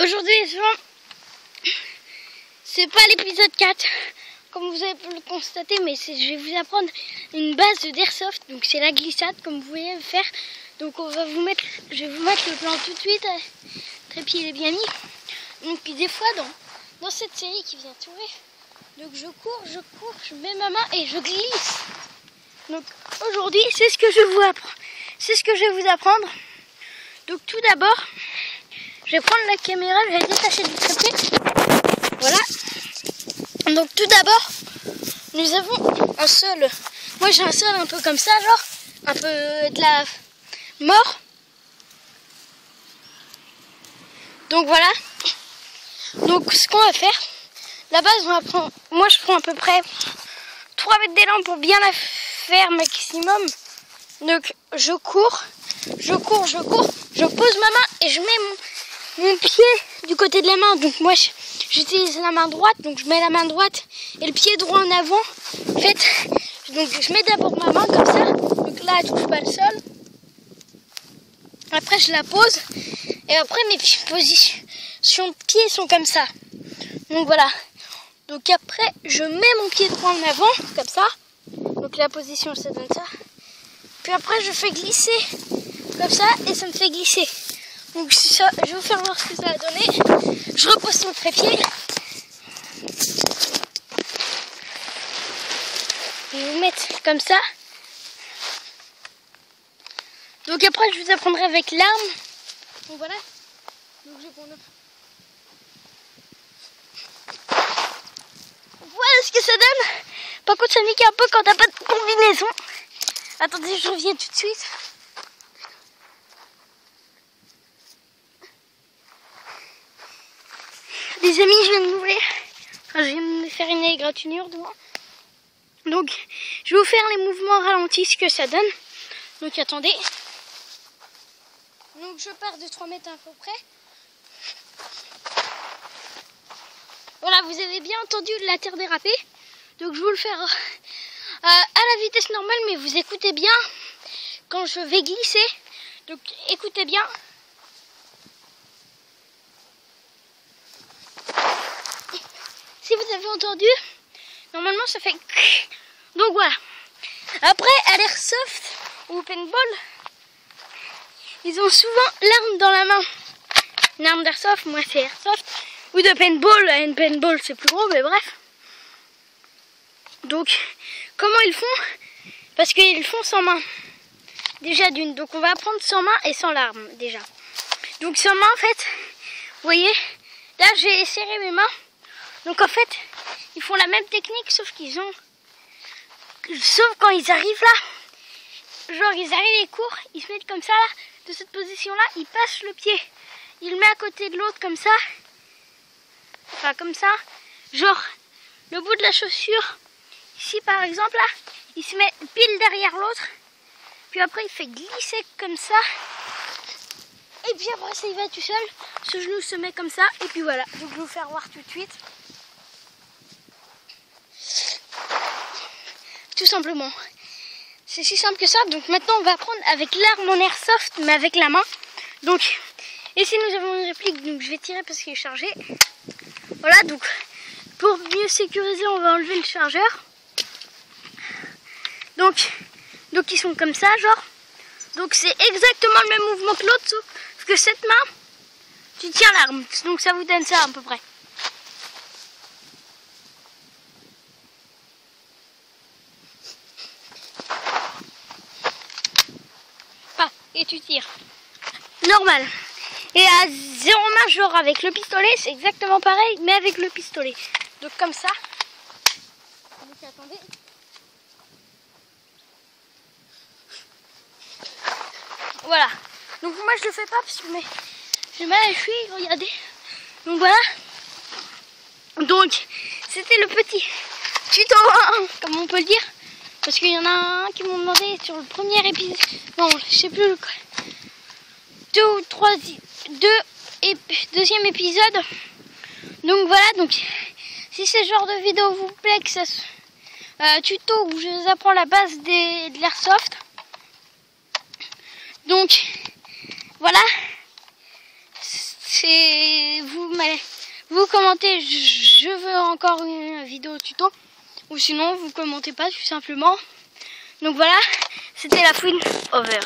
Aujourd'hui, c'est pas l'épisode 4, comme vous avez pu le constater, mais je vais vous apprendre une base d'airsoft. Donc c'est la glissade, comme vous voyez faire. Donc je vais vous mettre le plan tout de suite. Trépied il est bien mis. Donc des fois dans cette série qui vient tourner, donc je cours, je mets ma main et je glisse. Donc aujourd'hui, c'est ce que je vais vous apprendre. Donc tout d'abord, je vais prendre la caméra, je vais détacher du trépied. Voilà. Donc tout d'abord, nous avons un sol. Moi j'ai un sol un peu comme ça, genre un peu de la mort. Donc voilà. Donc ce qu'on va faire, la base, moi je prends à peu près 3 mètres d'élan pour bien la faire maximum. Donc je cours, je pose ma main et je mets mon pied du côté de la main. Donc moi j'utilise la main droite, donc je mets la main droite et le pied droit en avant. En fait, donc je mets d'abord ma main comme ça, donc là elle touche pas le sol. Après je la pose et après mes positions de pied sont comme ça. Donc voilà. Donc après je mets mon pied droit en avant comme ça. Donc la position ça donne ça. Puis après je fais glisser comme ça et ça me fait glisser. Donc ça, je vais vous faire voir ce que ça a donné. Je repose mon trépied. Je vais vous mettre comme ça. Donc après je vous apprendrai avec l'arme. Donc voilà. Donc je vais prendre. Voilà ce que ça donne. Par contre ça nique un peu quand t'as pas de combinaison. Attendez, je reviens tout de suite. Les amis, je viens de m'ouvrir. Enfin, je viens de me faire une égratignure devant. Donc, je vais vous faire les mouvements ralentis, ce que ça donne. Donc, attendez. Donc, je pars de 3 mètres à peu près. Voilà, vous avez bien entendu la terre déraper. Donc, je vais vous le faire à la vitesse normale, mais vous écoutez bien quand je vais glisser. Donc, écoutez bien. Si vous avez entendu, normalement ça fait... Donc voilà. Après, à l'airsoft ou au paintball, ils ont souvent l'arme dans la main. Une arme d'airsoft, moi c'est airsoft. Ou de paintball, une paintball c'est plus gros, mais bref. Donc, comment ils font? Parce qu'ils font sans main. Déjà d'une. Donc on va apprendre sans main et sans l'arme déjà. Donc sans main en fait, vous voyez, là j'ai serré mes mains. Donc en fait, ils font la même technique, sauf quand ils arrivent là, genre ils arrivent, ils courent, ils se mettent comme ça là, de cette position-là, ils passent le pied, ils le mettent à côté de l'autre comme ça, enfin comme ça, genre le bout de la chaussure, ici par exemple là, il se met pile derrière l'autre, puis après il fait glisser comme ça, et puis après ça y va tout seul, ce genou se met comme ça, et puis voilà, donc je vais vous faire voir tout de suite. Tout simplement. C'est si simple que ça. Donc maintenant on va apprendre avec l'arme en airsoft, mais avec la main. Donc ici nous avons une réplique, donc je vais tirer parce qu'il est chargé. Voilà, donc pour mieux sécuriser, on va enlever le chargeur. Donc ils sont comme ça, genre. Donc c'est exactement le même mouvement que l'autre, sauf que cette main, tu tiens l'arme. Donc ça vous donne ça à peu près. Et tu tires. Normal. Et à 0 main, genre avec le pistolet, c'est exactement pareil, mais avec le pistolet. Donc comme ça. Donc attendez. Voilà. Donc moi je le fais pas parce que j'ai mal à la cheville, regardez. Donc voilà. Donc c'était le petit tuto 1, comme on peut le dire. Parce qu'il y en a un qui m'ont demandé sur le premier épisode, non je sais plus quoi, deuxième épisode. Donc voilà, donc si ce genre de vidéo vous plaît, que ça tuto où je vous apprends la base de l'airsoft, donc voilà, c'est vous commentez je veux encore une vidéo tuto, ou sinon vous commentez pas tout simplement. Donc voilà, c'était la fouine over.